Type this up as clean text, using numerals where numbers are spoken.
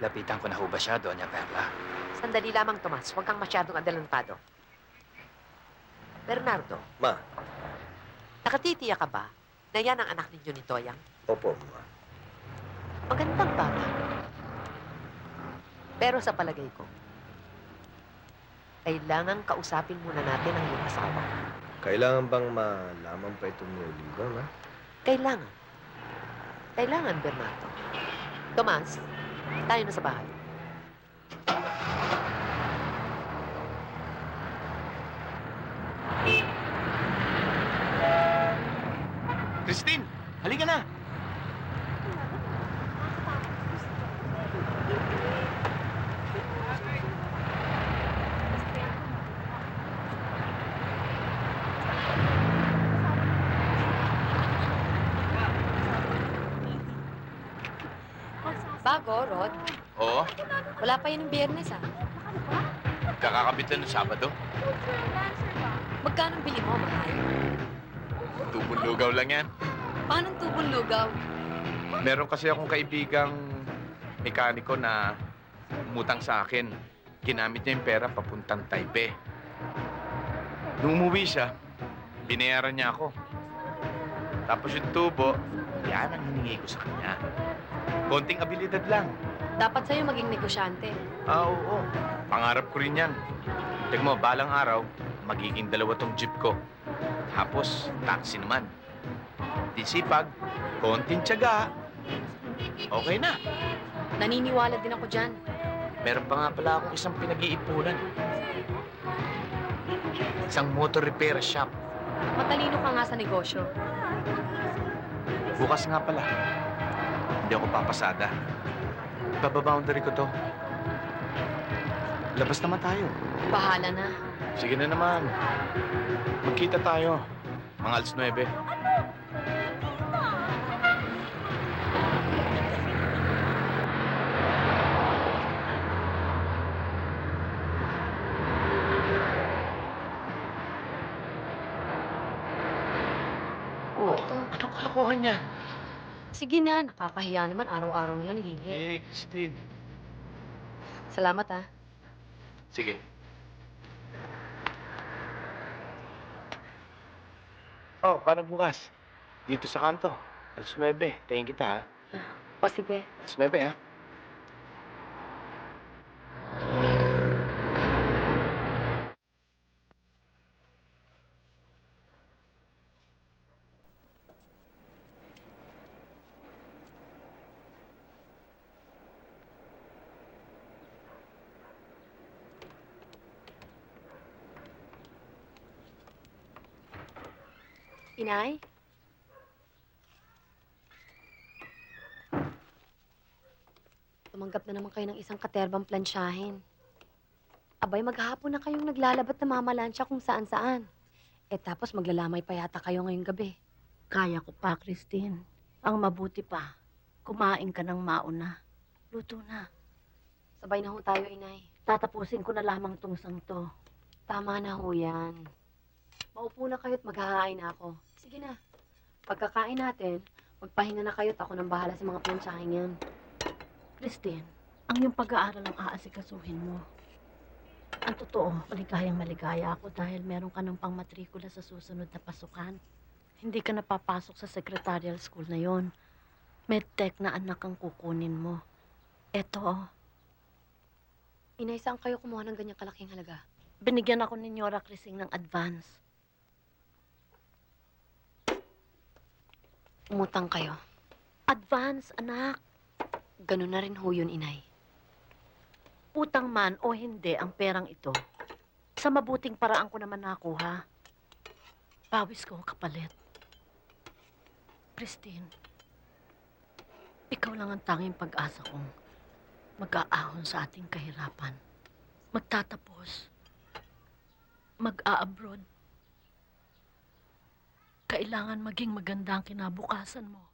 Lapitan ko na ho ba siya, Doña Perla? Sandali lamang, Tomas. Huwag kang masyadong adelantado. Bernardo, Ma. nakatitiya ka ba na yan ang anak ninyo ni Toyang? Opo, ma. Magandang bata. Pero sa palagay ko, kailangan kausapin muna natin ang iyong asawa. Kailangan bang malaman pa ito ni Oliva, ma? Kailangan. Kailangan, Bernardo. Tomas, tayo na sa bahay. Christine! Halika na! Bago, Rod. Oo, Wala pa yun ng biyernes, ah. kakakabit na ng Sabado. Magkano bili mo, mahal? Tubong lugaw lang yan. Paano tubong lugaw? Meron kasi akong kaibigang mekaniko na umutang sa akin. Ginamit niya yung pera papuntang Taipei. Nung umuwi siya, binayaran niya ako. Tapos yung tubo, yan ang hiningi ko sa kanya. Konting abilidad lang. Dapat sa'yo maging negosyante. Oo. Pangarap ko rin yan. Tignan mo, balang araw, magiging dalawa tong jeep ko. Tapos, taxi naman. Di sipag, konting tiyaga. Okay na. Naniniwala din ako dyan. Meron pa nga pala akong isang pinag-iipunan. Isang motor repair shop. Matalino ka nga sa negosyo. Bukas nga pala. Hindi ako papasada. Bababoundary ko to. Labas naman tayo. Bahala na. Sige na naman. Magkita tayo. Mga alas 9. Oh, ano kalokohan niya? Sige na, nakakahiya naman. Araw-araw yan, hihi. Christine. Salamat, ah. Sige. Oh, paano bukas? Dito sa kanto. Alas 9. Tayin kita, ha? O, sige. Alas 9, ha? Inay? Tumanggap na naman kayo ng isang katerbang plansyahin. Abay, maghapon na kayong naglalabat na mamalansya kung saan-saan. Eh tapos maglalamay pa yata kayo ngayong gabi. Kaya ko pa, Christine. Ang mabuti pa, kumain ka ng mauna. Luto na. Sabay na ho tayo, Inay. Tatapusin ko na lamang tong to. Tama na ho yan. Maupo na kayo at maghahain na ako. Sige na. Pagkakain natin, magpahinga na kayo at ako nang bahala sa mga plansyahin yan. Christine, ang iyong pag-aaral ang aasikasuhin mo. Ang totoo, maligayang maligaya ako dahil meron ka ng pangmatrikula sa susunod na pasukan. Hindi ka napapasok sa secretarial school na yon. Medtech na anak ang kukunin mo. Eto, Inay, saan kayo kumuha ng ganyang kalaking halaga? binigyan ako ni Nyora Crising ng advance. Umutang kayo. Advance, anak. Ganun na rin ho yun, Inay. Utang man o hindi ang perang ito, sa mabuting paraan ko naman nakuha. Pawis ko kapalit. Christine, ikaw lang ang tanging pag-asa kong mag-aahon sa ating kahirapan. Magtatapos. Mag-a-abroad. Kailangan maging maganda ang kinabukasan mo.